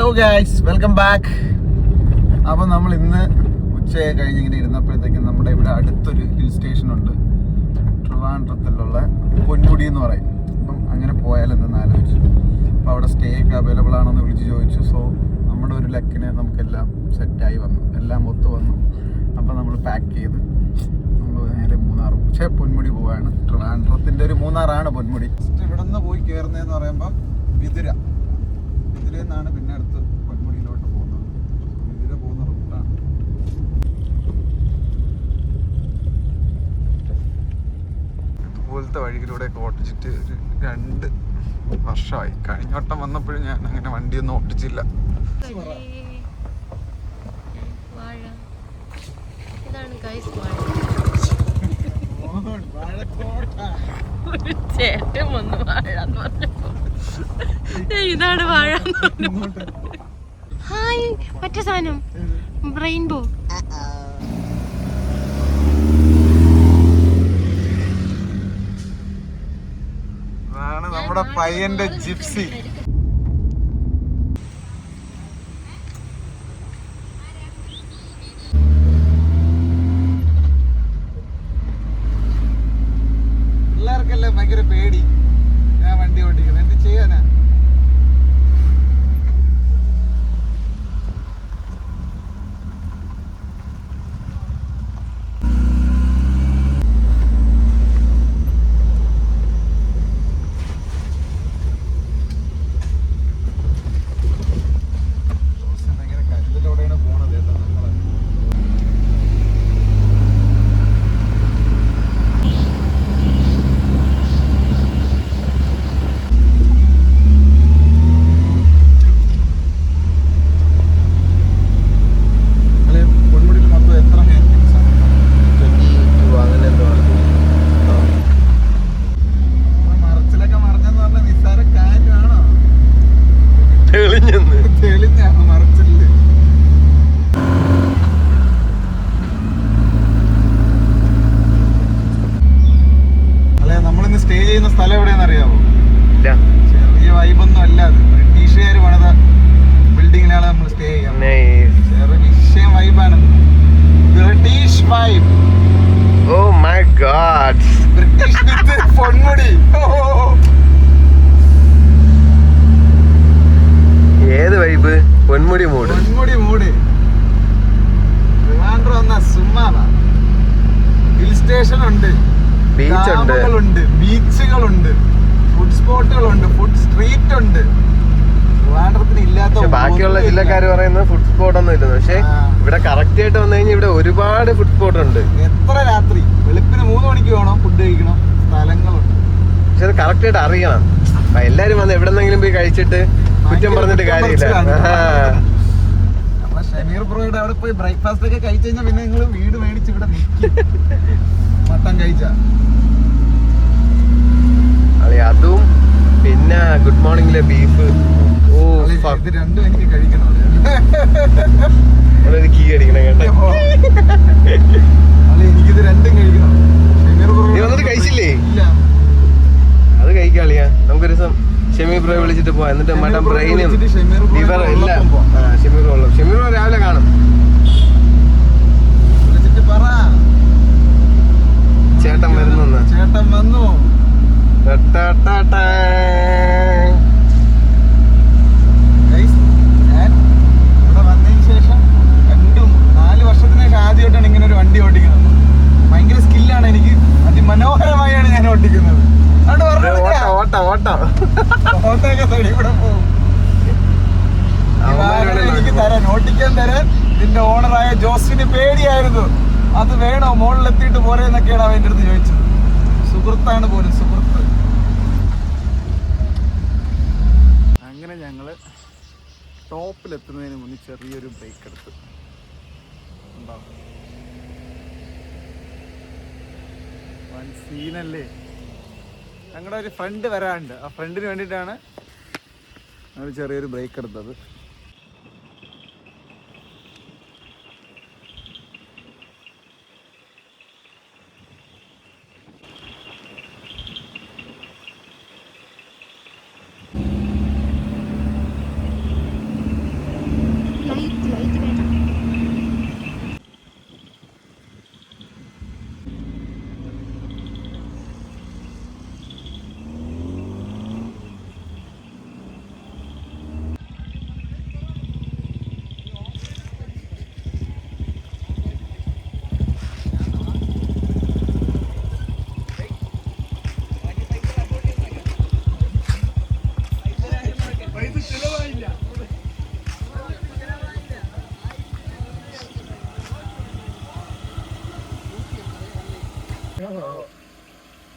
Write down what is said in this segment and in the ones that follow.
Hello guys, welcome back. അപ്പോൾ നമ്മൾ ഇന്ന് ഉച്ചയെ കഴിഞ്ഞ് ഇങ്ങനെ ഇരുന്നപ്പോഴത്തേക്കും നമ്മുടെ ഇവിടെ അടുത്തൊരു ഹിൽ സ്റ്റേഷൻ ഉണ്ട്, ട്രിവാൻഡ്രത്തിലുള്ള പൊന്മുടി എന്ന് പറയും. അപ്പം അങ്ങനെ പോയാലെന്തെന്ന് ആലോചിച്ചു. അപ്പോൾ അവിടെ സ്റ്റേ ഒക്കെ അവൈലബിൾ ആണെന്ന് വിളിച്ച് ചോദിച്ചു. സോ നമ്മുടെ ഒരു ലക്കിന് നമുക്കെല്ലാം സെറ്റായി വന്നു, എല്ലാം ഒത്തു വന്നു. അപ്പോൾ നമ്മൾ പാക്ക് ചെയ്ത് നമ്മൾ നേരെ പൊന്മുടി പോവാണ്. ട്രിവാൻഡ്രത്തിൻ്റെ ഒരു മൂന്നാറാണ് പൊന്മുടി. ഇവിടെ നിന്ന് പോയി കയറുന്നതെന്ന് പറയുമ്പോൾ വിതുരയിൽ നിന്നാണ് പിന്നെ അടുത്ത് പൊന്മുടിയിലോട്ട് പോകുന്നത്. വിതുര പോകുന്ന റൂട്ടാണ്. ഇതുപോലത്തെ വഴിയിലൂടെ ഓട്ടിച്ചിട്ട് ഒരു 2 വർഷമായി. കഴിഞ്ഞോട്ടം വന്നപ്പോഴും ഞാൻ അങ്ങനെ വണ്ടിയൊന്നും ഓട്ടിച്ചില്ല. ചേട്ടൻ വന്നു വാഴാന്ന് പറഞ്ഞപ്പോ ഇതാണ് വാഴ. ഹായ്, മറ്റേ സാധനം റെയിൻബോ. അതാണ് നമ്മുടെ പയ്യന്റെ ജിപ്സി. പിള്ളേർക്കല്ലേ ഭയങ്കര പേടി ഞാൻ വണ്ടി ഓടിക്കുന്നത്. എന്ത് ചെയ്യാനാ? ഭയങ്കര കരുതലോടെയാണ് പോണത് കേട്ടോ നമ്മള്. സ്റ്റേ ചെയ്യുന്ന സ്ഥലം എവിടെയാണെന്ന് അറിയാമോ? ചെറിയ വൈബൊന്നും അല്ല അത്. ബ്രിട്ടീഷുകാർ പണിത ബിൽഡിങ്ങിലാണ് നമ്മൾ സ്റ്റേ ചെയ്യുന്നത്. ചെറിയ വിഷയം വൈബാണ്, British vibe. Oh my god, British with Ponmudi. ഏത് വൈബ്? പൊന്മുടി മൂട്. പൊന്മുടി മൂട്. ട്രിവാൻഡ്രം വന്ന സുമ്മാതാ. ഹിൽ സ്റ്റേഷൻ ഉണ്ട്, ബീച്ചുകളുണ്ട്, ബീച്ചുകളുണ്ട്, ഫുഡ് സ്പോട്ടുകളുണ്ട്, ഫുഡ് സ്ട്രീറ്റ് ഉണ്ട്. ട്രിവാൻഡ്രത്തിന് ഇല്ലാത്ത ബാക്കിയുള്ള ജില്ലക്കാര് പറയുന്നത് ഫുഡ് സ്പോട്ട് ഒന്നും ഇല്ലെന്ന്. പക്ഷെ ഇവിടെ കറക്റ്റ് ആയിട്ട് വന്നു കഴിഞ്ഞാൽ ഇവിടെ ഒരുപാട് ഫുഡ് സ്പോട്ട് ഉണ്ട്. എത്ര രാത്രി വെളുപ്പിന് 3 മണിക്ക് വേണം ഫുഡ് കഴിക്കണം, സ്ഥലങ്ങളുണ്ട്. പക്ഷെ അത് കറക്റ്റ് ആയിട്ട് അറിയണം. എല്ലാരും വന്ന് എവിടെന്നെങ്കിലും പോയി കഴിച്ചിട്ട് കുറ്റം പറഞ്ഞിട്ട് കാര്യമില്ല. നമ്മളെ ഷമീർ ബ്രോയുടെ അവിടെ പോയി ബ്രേക്ക്ഫാസ്റ്റ് ഒക്കെ കഴിച്ചു കഴിഞ്ഞാൽ പിന്നെ നിങ്ങൾ വീട് മേടിച്ച് ഇവിടെ നിൽക്കും. മട്ടൻ കഴിച്ച അതും പിന്നെ ഗുഡ് മോർണിംഗിലെ ബീഫ്. ഓ, ഇത് രണ്ടും എനിക്ക് കഴിക്കണം. ഒരു കീ അടിക്കണം കേട്ടോ. എനിക്കിത് രണ്ടും കഴിക്കണം. നീ വന്നിട്ട് കഴിച്ചില്ലേ? ഇല്ല, അത് കഴിക്കാളിയാ. നമുക്കൊരു ദിവസം ഷമീർ ബ്രോ വിളിച്ചിട്ട് പോവാം. എന്നിട്ട് മട്ടൻ ബ്രെയിനും ലിവർ എല്ലാം ഷമീർ ബ്രോ രാവിലെ കാണും. വിളിച്ചിട്ട് പറ ചേട്ടൻ വരുന്നു. ചേട്ടൻ വന്നു. ഞാൻ ഇവിടെ വന്നതിന് ശേഷം 4 വർഷത്തിന് ശേഷം ആദ്യമായിട്ടാണ് ഇങ്ങനെ ഒരു വണ്ടി ഓടിക്കുന്നത്. ഭയങ്കര സ്കില്ലാണ് എനിക്ക്. അതിമനോഹരമായാണ് ഞാൻ ഓടിക്കുന്നത്. എനിക്ക് തരാൻ, ഓട്ടിക്കാൻ തരാൻ ഇതിന്റെ ഓണറായ ജോസിന് പേടിയായിരുന്നു. അത് വേണോ, മുകളിലെത്തിയിട്ട് പോരെ എന്നൊക്കെയാണ് അവൻ്റെ അടുത്ത് ചോദിച്ചത്. സുഹൃത്താണ് പോലും, സുഹൃത്ത്. അങ്ങനെ ഞങ്ങള് ടോപ്പിലെത്തുന്നതിന് മുന്നേ ചെറിയൊരു ബ്രേക്ക് എടുത്തു. വൻ സീനല്ലേ. ഞങ്ങളുടെ ഒരു ഫ്രണ്ട് വരാനുണ്ട്. ആ ഫ്രണ്ടിന് വേണ്ടിയിട്ടാണ് ഞങ്ങൾ ചെറിയൊരു ബ്രേക്ക് എടുത്തത്. ലൈറ്റ് വേണ്ട.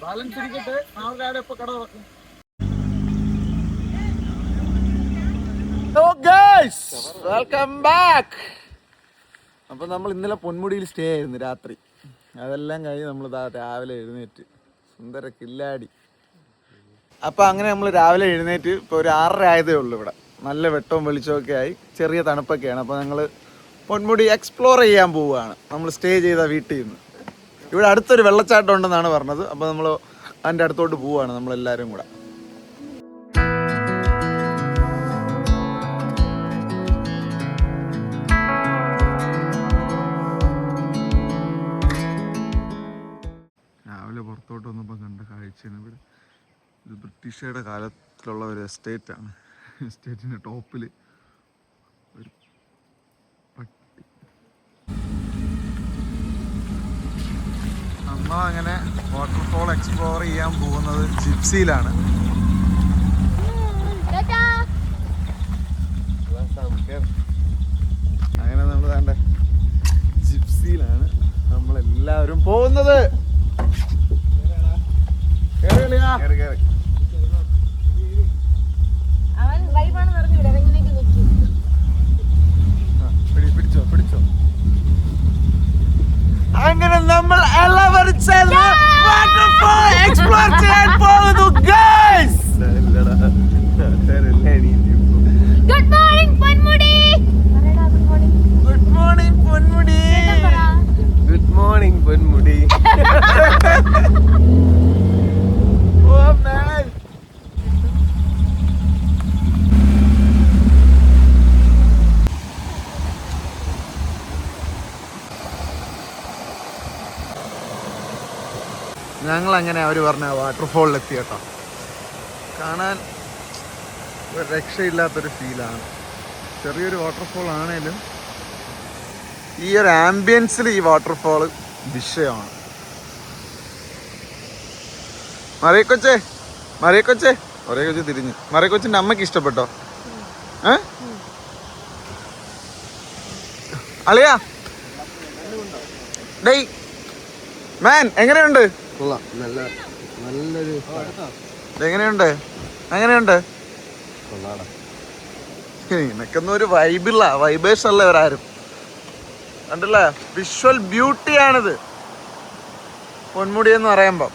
ബാലൻസ് ഇരിക്കട്ടെ. ആൾക്കാരെ ഇപ്പൊ കട തുറക്കും. Welcome back. അപ്പൊ നമ്മൾ ഇന്നലെ പൊന്മുടിയിൽ സ്റ്റേ ആയിരുന്നു രാത്രി. അതെല്ലാം കഴിഞ്ഞ് നമ്മൾ രാവിലെ എഴുന്നേറ്റ് സുന്ദര കില്ലാടി. അപ്പൊ അങ്ങനെ നമ്മൾ രാവിലെ എഴുന്നേറ്റ് ഇപ്പൊ ഒരു 6:30 ആയതേ ഉള്ളൂ. ഇവിടെ നല്ല വെട്ടവും വെളിച്ചമൊക്കെ ആയി, ചെറിയ തണുപ്പൊക്കെയാണ്. അപ്പൊ ഞങ്ങൾ പൊന്മുടി എക്സ്പ്ലോർ ചെയ്യാൻ പോവുകയാണ്. നമ്മൾ സ്റ്റേ ചെയ്ത വീട്ടിൽ നിന്ന്. ഇവിടെ അടുത്തൊരു വെള്ളച്ചാട്ടം ഉണ്ടെന്നാണ് പറഞ്ഞത്. അപ്പോൾ നമ്മൾ അതിൻ്റെ അടുത്തോട്ട് പോവുകയാണ് നമ്മളെല്ലാവരും കൂടെ. രാവിലെ പുറത്തോട്ട് വന്നപ്പോൾ കണ്ട കാഴ്ചയാണ് ഇവിടെ. ഇത് ബ്രിട്ടീഷുകാരുടെ കാലത്തിലുള്ള ഒരു എസ്റ്റേറ്റാണ്. എസ്റ്റേറ്റിൻ്റെ ടോപ്പിൽ ഒരു പട്ടി. നമ്മളങ്ങനെ വാട്ടർഫോൾ എക്സ്പ്ലോർ ചെയ്യാൻ പോകുന്നത് ജിപ്സിയിലാണ്. അങ്ങനെ നമ്മൾ വേണ്ട ജിപ്സിയിലാണ് നമ്മളെല്ലാവരും പോകുന്നത്. പിടിച്ചോ പിടിച്ചോ. അങ്ങനെ നമ്മൾ എല്ലാവരും ചേർന്ന് വാട്ടർഫോൾ എക്സ്പ്ലോർ ചെയ്യാൻ പോകുന്നു guys. Good morning Ponmudi. Good morning Ponmudi. Good morning Ponmudi. Oh man. ഞങ്ങളങ്ങനെ അവർ പറഞ്ഞ വാട്ടർഫോളിലെത്തി കേട്ടോ. കാണാൻ ഒരു രക്ഷയില്ലാത്തൊരു ഫീലാണ്. ചെറിയൊരു വാട്ടർഫോൾ ആണേലും ഈ ഒരു ആംബിയൻസിൽ ഈ വാട്ടർഫോൾ വിഷയമാണ്. മറിയക്കൊച്ചേ മറിയക്കൊച്ചേ മറിയക്കൊച്ചെ തിരിഞ്ഞ്. മറിയക്കൊച്ചിൻ്റെ അമ്മയ്ക്ക് ഇഷ്ടപ്പെട്ടോ? അളിയാ ഡേയ് മാൻ എങ്ങനെയുണ്ട്? നല്ലൊരു എങ്ങനെയുണ്ട്? എങ്ങനെയുണ്ട്? നിനക്കൊന്നും ഒരു വൈബില്ല. വൈബേഴ്സ് അല്ല ഇവരാരും. കണ്ടില്ലേ, വിഷ്വൽ ബ്യൂട്ടിയാണിത് പൊന്മുടി എന്ന് പറയുമ്പോ.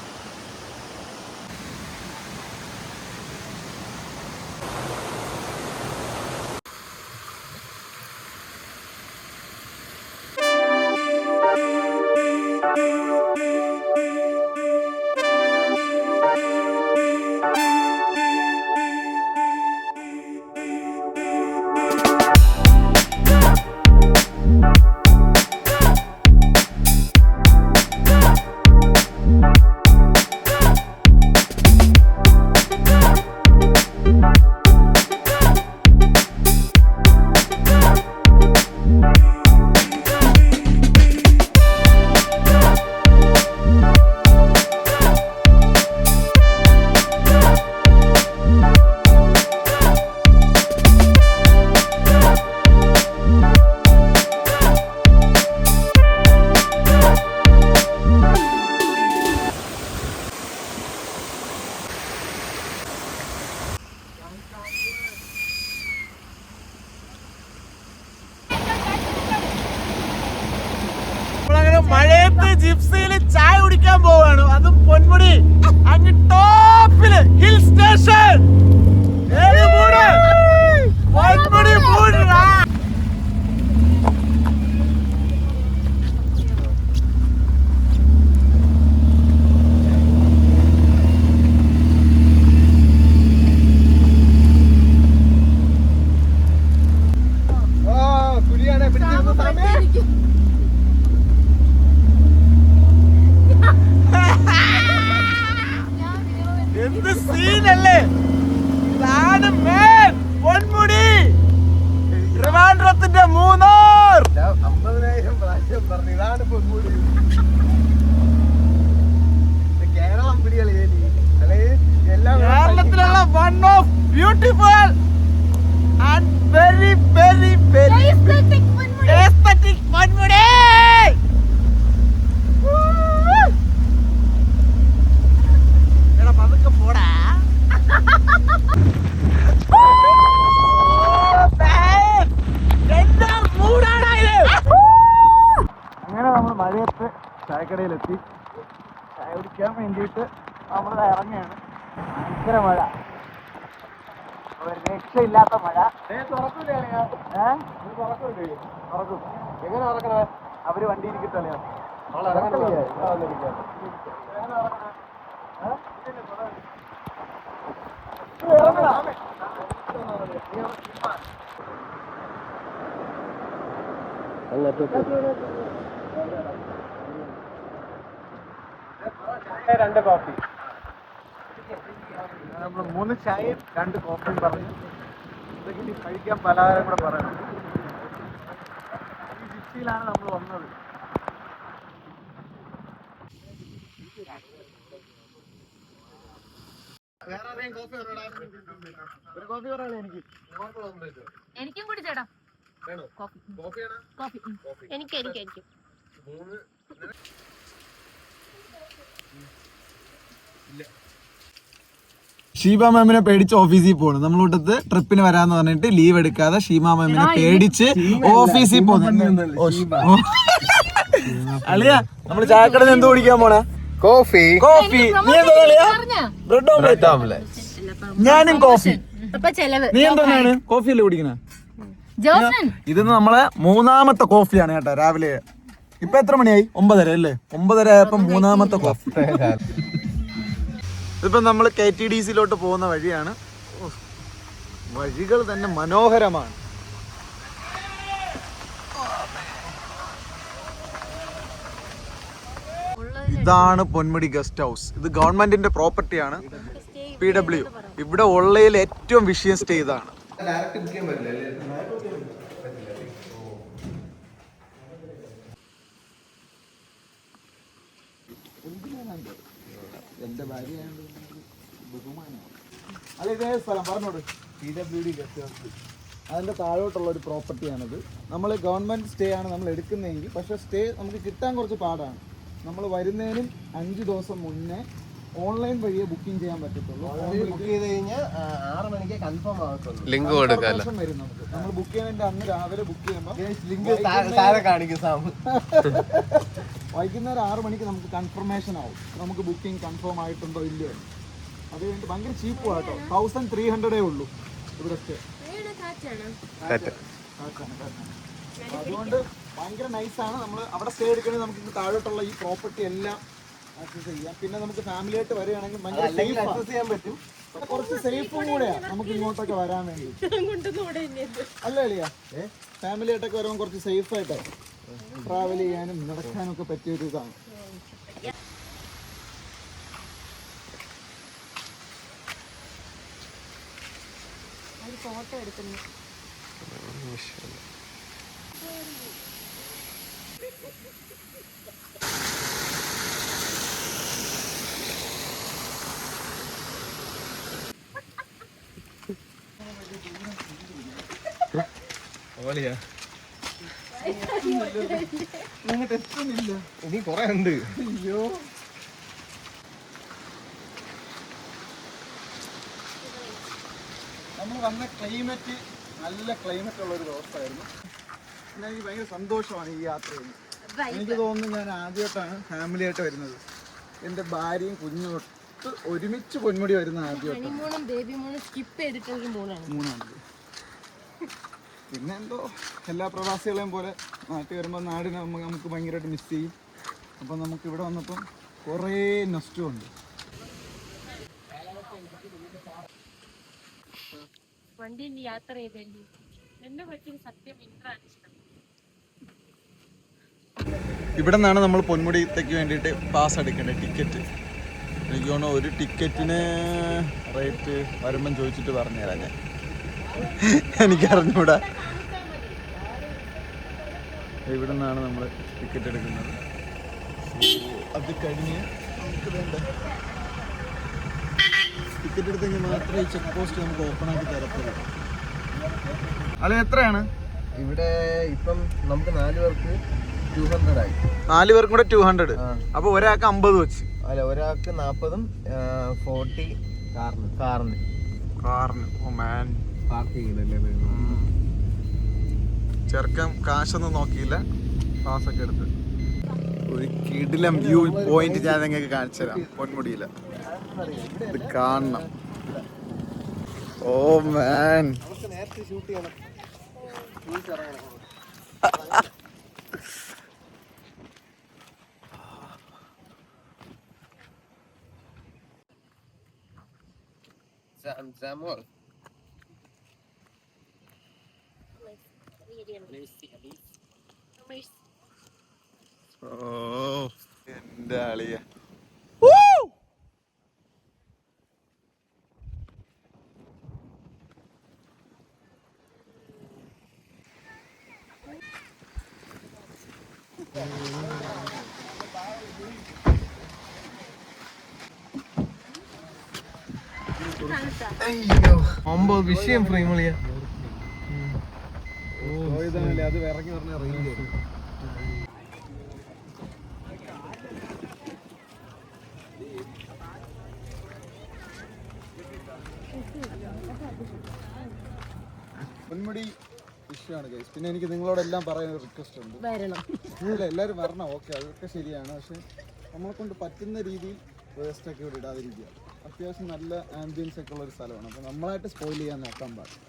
മഴയത്ത് ജിപ്സിയിൽ ചായ കുടിക്കാൻ പോവാണ്. അതും പൊന്മുടി അങ്ങ് ടോപ്പില് ഹിൽ സ്റ്റേഷൻ. പൊന്മുടി മൂടാ. അയ്യോ. എന്ത് സീനല്ലേ ഇതാണ് മേൻ പൊന്മുടി ട്രിവാൻഡ്രത്തിന്റെ മൂന്നാർ 50,000 പ്രാവശ്യം പറഞ്ഞു ഇതാണ് പൊന്മുടി. കേരളം പിടികളിയേ എല്ലാം കേരളത്തിലുള്ള one of beautiful and very very very aesthetic Ponmudi. എടാ പതുക്കെ പോടാ. അങ്ങനെ നമ്മൾ മഴയത്ത് ചായക്കടയിലെത്തി. ചായ കുടിക്കാൻ വേണ്ടിയിട്ട് നമ്മൾ ഇറങ്ങിയാണ്. ഭയങ്കര മഴ, ഒരു രക്ഷയില്ലാത്ത മഴ. തുറക്കൂലേ തുറക്കും. എങ്ങനെ തുറക്കണേ? അവര് വണ്ടി ഇരിക്കട്ടല്ലേ. രണ്ട് കോഫി. നമ്മൾ 3 ചായയും 2 കോഫിയും പറഞ്ഞു. എന്തെങ്കിലും കഴിക്കാൻ പലഹാരം കൂടെ പറയണം. ഈ ജിപ്സിയിലാണ് നമ്മൾ വന്നത്. വേറെ ആരെയും കോഫി പറയടാ. ഒരു കോഫി പറയണേ എനിക്ക്. എനിക്കും കൂടി ചേട്ടാ. വേണോ? കോഫി. കോഫിയാണോ? കോഫി. എനിക്ക്. ഷീബ മാമിനെ പേടിച്ച് ഓഫീസിൽ പോണു. നമ്മളോട്ടത്ത് ട്രിപ്പിന് വരാന്ന് പറഞ്ഞിട്ട് ലീവ് എടുക്കാതെ ഷീബ മാമിനെ പേടിച്ച് ഓഫീസിൽ പോന്നു. അളിയാ നമ്മള് ചായക്കടയിൽ നിന്ന് എന്ത് കുടിക്കാൻ പോണേ? കോഫി. കോഫി. നീ എന്താ കളിയാ? Bread omelette. ഞാനും കോഫി. നീ എന്താണ് കോഫിയല്ലേ കുടിക്കണേ? ഇത് നമ്മളെ 3ാമത്തെ കോഫിയാണ് കേട്ടോ രാവിലെ. ഇപ്പൊ എത്ര മണിയായി? 9:30 അല്ലേ? 9:30 ആയപ്പോ 3ാമത്തെ കോഫി. ഇതിപ്പോ നമ്മൾ KTDCയിലോട്ട് പോകുന്ന വഴിയാണ്. വഴികൾ തന്നെ മനോഹരമാണ്. ഇതാണ് പൊന്മുടി ഗസ്റ്റ് ഹൗസ്. ഇത് ഗവൺമെന്റിന്റെ പ്രോപ്പർട്ടിയാണ്, PW. ഇവിടെ ഉള്ളതിൽ ഏറ്റവും വിഷയം സ്റ്റേ ഇതാണ്. ഡയറക്റ്റ് ബുക്ക് ചെയ്യാൻ പറ്റില്ല. എന്റെ ഭാര്യ ബഹുമാനമാണ്. അല്ല ഇതേ സ്ഥലം പറഞ്ഞോട്. PWD guest house. അതിന്റെ താഴോട്ടുള്ള ഒരു പ്രോപ്പർട്ടിയാണിത്. നമ്മൾ ഗവൺമെന്റ് സ്റ്റേ ആണ് നമ്മൾ എടുക്കുന്നതെങ്കിൽ, പക്ഷെ സ്റ്റേ നമുക്ക് കിട്ടാൻ കുറച്ച് പാടാണ്. നമ്മൾ വരുന്നതിനും 5 ദിവസം മുന്നേ ഓൺലൈൻ വഴിയെ ബുക്കിംഗ് ചെയ്യാൻ പറ്റത്തുള്ളൂ. ബുക്ക് ചെയ്ത് കഴിഞ്ഞാൽ 6 മണിക്ക് കൺഫേം ആകത്തുള്ളൂ. ലിങ്ക് കൊടുക്കാമല്ലോ. വരും നമുക്ക്. നമ്മൾ ബുക്ക് ചെയ്യുന്നതിന്റെ അന്ന് രാവിലെ ബുക്ക് ചെയ്യുമ്പോൾ ലിങ്ക് താഴെ കാണിക്കും. വൈകുന്നേരം 6 മണിക്ക് നമുക്ക് കൺഫർമേഷൻ ആവും, നമുക്ക് ബുക്കിംഗ് കൺഫേം ആയിട്ടുണ്ടോ ഇല്ലയോ. അത് കഴിഞ്ഞിട്ട് ഭയങ്കര ചീപ്പും ആട്ടോ. 1300 ഉള്ളൂ ഇവിടെ സ്റ്റേ. അതുകൊണ്ട് ഭയങ്കര നൈസാണ്. നമ്മൾ അവിടെ സ്റ്റേ എടുക്കണമെങ്കിൽ നമുക്ക് താഴോട്ടുള്ള ഈ പ്രോപ്പർട്ടി എല്ലാം ആക്സസ് ചെയ്യാം. പിന്നെ നമുക്ക് ഫാമിലി ആയിട്ട് വരികയാണെങ്കിൽ ഭയങ്കര ആക്സസ് ചെയ്യാൻ പറ്റും. കുറച്ച് സേഫും കൂടെയാണ് നമുക്ക് ഇങ്ങോട്ടൊക്കെ വരാൻ വേണ്ടി. അല്ല അളിയാ, ഫാമിലി ആയിട്ടൊക്കെ വരുമ്പോൾ കുറച്ച് സേഫ് ആയിട്ട് ട്രാവൽ ചെയ്യാനും നടക്കാനും ഒക്കെ പറ്റിയ ഒരു ഇതാണ്. ഫോട്ടോ എടുക്കുന്നു. ഇനി കൊറേ ഉണ്ട്. അയ്യോ, നമ്മൾ വന്ന ക്ലൈമറ്റ് നല്ല ക്ലൈമറ്റ് ഉള്ള ഒരു ദിവസമായിരുന്നു. പിന്നെ എനിക്ക് ഭയങ്കര സന്തോഷമാണ് ഈ യാത്രയിൽ. എനിക്ക് തോന്നുന്നു ഞാൻ ആദ്യമായിട്ടാണ് ഫാമിലി ആയിട്ട് വരുന്നത്. എൻ്റെ ഭാര്യയും കുഞ്ഞോട്ട് ഒരുമിച്ച് പൊന്മുടി വരുന്ന ആദ്യമായിട്ടാണ്. മൂന്നാമത്. പിന്നെ എന്തോ എല്ലാ പ്രവാസികളെയും പോലെ നാട്ടിൽ വരുമ്പോൾ നാടിനെ നമുക്ക് ഭയങ്കരമായിട്ട് മിസ് ചെയ്യും. അപ്പം നമുക്ക് ഇവിടെ വന്നപ്പം കുറേ നഷ്ടം ഉണ്ട്. വണ്ടിയിൽ യാത്ര ചെയ്തല്ലേ എന്നെ പറ്റി സത്യം ഇൻട്രാണ് ഇഷ്ടം. ഇവിടെ നിന്നാണ് നമ്മൾ പൊന്മുടിത്തേക്ക് വേണ്ടിയിട്ട് പാസ് എടുക്കേണ്ടത്, ടിക്കറ്റ്. എനിക്ക് തോന്നുന്നു ഒരു ടിക്കറ്റിന് റേറ്റ് വരുമ്പം ചോദിച്ചിട്ട് പറഞ്ഞുതരാം ഞാൻ. എനിക്കറിഞ്ഞൂടാ. ഇവിടെ നിന്നാണ് നമ്മൾ ടിക്കറ്റ് എടുക്കുന്നത്. അത് കഴിഞ്ഞ് നമുക്ക് വേണ്ട ടിക്കറ്റ് എടുത്തെങ്കിൽ മാത്രമേ ചെക്ക് പോസ്റ്റ് നമുക്ക് ഓപ്പൺ ആക്കി തരത്തുള്ളൂ. അല്ല എത്രയാണ് ഇവിടെ ഇപ്പം നമുക്ക് 4 പേർക്ക് 200 ആയി. 4 പേർക്കും കൂടെ 200. അപ്പൊ ഒരാൾക്ക് 50 വെച്ച്. അല്ല, ഒരാൾക്ക് 40ഉം 40 കാറിന്. ഓ മാൻ, പാർക്കിങ്ങിനല്ലേ. ചെറുക്കം കാശൊന്നും നോക്കിയില്ല, പാസ്സൊക്കെ എടുത്ത്. ഒരു കിടിലം വ്യൂ പോയിന്റ് ഞാൻ നിങ്ങൾക്ക് കാണിച്ചു തരാം. പൊന്മുടിയില ഇത് കാണണം. ഓ മാൻ, നേരത്തെ ഷൂട്ട് ചെയ്യണം. ഓ എന്റെ അളിയ. വിഷയം ഫ്രെയിം കളിയാ. അത് ഇറങ്ങി പറഞ്ഞ റേഞ്ച്. പൊന്മുടി ഇഷ്യമാണ് ഗൈസ്. പിന്നെ എനിക്ക് നിങ്ങളോടെല്ലാം പറയാൻ റിക്വസ്റ്റ് ഉണ്ട്. ഇല്ല, എല്ലാവരും വരണം, ഓക്കെ, അതൊക്കെ ശരിയാണ്. പക്ഷെ നമ്മളെ കൊണ്ട് പറ്റുന്ന രീതിയിൽ വേസ്റ്റൊക്കെ ഇവിടെ ഇടാതിരിക്കുക. അത്യാവശ്യം നല്ല ആംബിയൻസ് ഒക്കെ ഉള്ള ഒരു സ്ഥലമാണ്. അപ്പോൾ നമ്മളായിട്ട് സ്പോയിൽ ചെയ്യാൻ നോക്കാൻ പാടില്ല.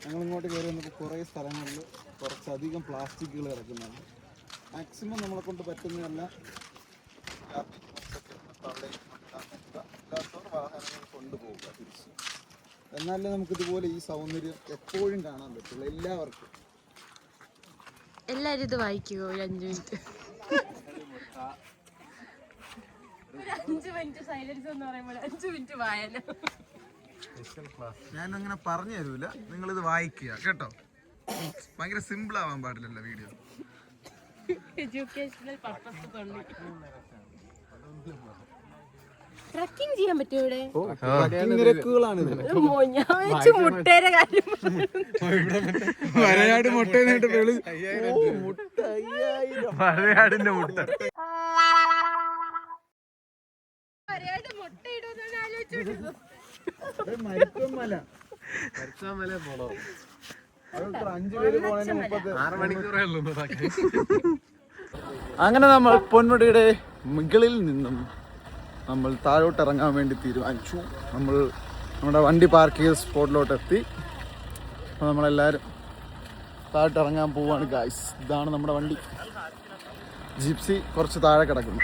ഞങ്ങളിങ്ങോട്ട് കയറി വന്നപ്പോൾ കുറേ സ്ഥലങ്ങളിൽ കുറച്ചധികം പ്ലാസ്റ്റിക്കുകൾ കിടക്കുന്നുണ്ട്. മാക്സിമം നമ്മളെ കൊണ്ട് പറ്റുന്നതെല്ലാം ഇല്ലാത്തവർ വാഹനങ്ങൾ കൊണ്ടുപോകുക തിരിച്ച്. എന്നാലേ നമുക്കിതുപോലെ ഈ സൗന്ദര്യം എപ്പോഴും കാണാൻ പറ്റുള്ളൂ എല്ലാവർക്കും. എല്ലാരും ഇത് വായിക്കുക ഒരു 5 മിനിറ്റ്. 5 മിനിറ്റ് സൈലൻസ് എന്ന് പറയുമ്പോൾ 5 മിനിറ്റ് വായന. ഞാനങ്ങനെ പറഞ്ഞു തരൂല, നിങ്ങളിത് വായിക്കുക കേട്ടോ. ഭയങ്കര സിമ്പിൾ ആവാൻ പാടില്ലല്ലോ വീഡിയോ. എഡ്യൂക്കേഷണൽ പർപ്പസ് ട്രക്കിംഗ് ചെയ്യാൻ പറ്റും ഇവിടെ. നിരക്കുകളാണ് മുട്ടേരെ കാര്യം. വരയാട് മുട്ട വരയാടിന്റെ മുട്ട. വരയാട് മുട്ട ഇടുമെന്നാണ് ആലോചിച്ചോണ്ടിരുന്നത്. മല പോണോ? 5 പേര് പോണതിന് 6 മണിക്കൂറേ ഉള്ളൂ. അങ്ങനെ നമ്മൾ പൊന്മുടിയുടെ മുകളിൽ നിന്നും നമ്മൾ താഴോട്ട് ഇറങ്ങാൻ വേണ്ടി തീരുമാനിച്ചു. നമ്മൾ നമ്മുടെ വണ്ടി പാർക്ക് ചെയ്ത സ്പോട്ടിലോട്ട് എത്തി. അപ്പോൾ നമ്മളെല്ലാവരും താഴോട്ട് ഇറങ്ങാൻ പോവുകയാണ് ഗായ്സ്. ഇതാണ് നമ്മുടെ വണ്ടി. ജിപ്സി കുറച്ച് താഴെ കിടക്കുന്നു.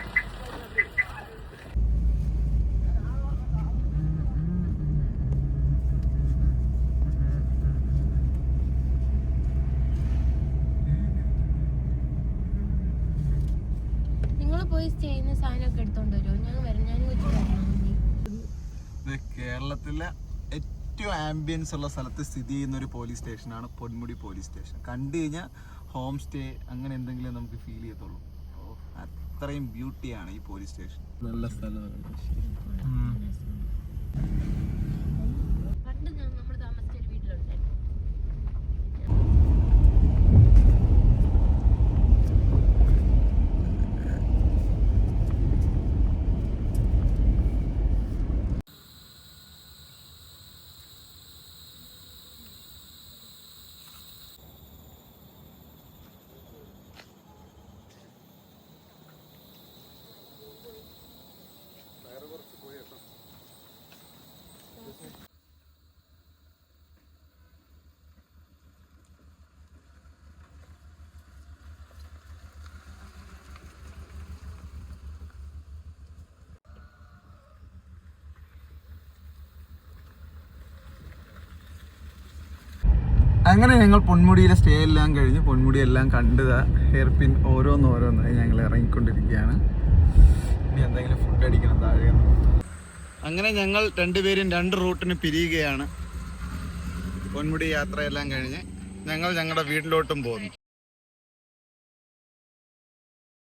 ചെയ്യുന്ന സാധനമൊക്കെ എടുത്തോണ്ട് വരുമോ? ഞാൻ വരാം. ഞാൻ കേരളത്തിലെ ഏറ്റവും ആംബിയൻസ് ഉള്ള സ്ഥലത്ത് സ്ഥിതി ചെയ്യുന്ന ഒരു പോലീസ് സ്റ്റേഷനാണ് പൊന്മുടി പോലീസ് സ്റ്റേഷൻ. കണ്ടു കഴിഞ്ഞാൽ ഹോം സ്റ്റേ അങ്ങനെ എന്തെങ്കിലും നമുക്ക് ഫീൽ ചെയ്യത്തുള്ളൂ. അത്രയും ബ്യൂട്ടിയാണ് ഈ പോലീസ് സ്റ്റേഷൻ. നല്ല സ്ഥലമാണ്. പണ്ട് നമ്മൾ താമസിച്ച ഒരു വീട്ടിലുണ്ടായിരുന്നു. അങ്ങനെ ഞങ്ങൾ പൊന്മുടിയിലെ സ്റ്റേ എല്ലാം കഴിഞ്ഞ് പൊന്മുടി എല്ലാം കണ്ടതാ ഹെയർ പിൻ ഓരോന്നോരോന്നായി ഞങ്ങൾ ഇറങ്ങിക്കൊണ്ടിരിക്കുകയാണ്. ഇനി എന്തെങ്കിലും ഫുഡ് അടിക്കണം താഴെ. അങ്ങനെ ഞങ്ങൾ രണ്ടുപേരും 2 റൂട്ടിന് പിരിയുകയാണ്. പൊന്മുടി യാത്രയെല്ലാം കഴിഞ്ഞ് ഞങ്ങൾ ഞങ്ങളുടെ വീട്ടിലോട്ടും പോകുന്നു.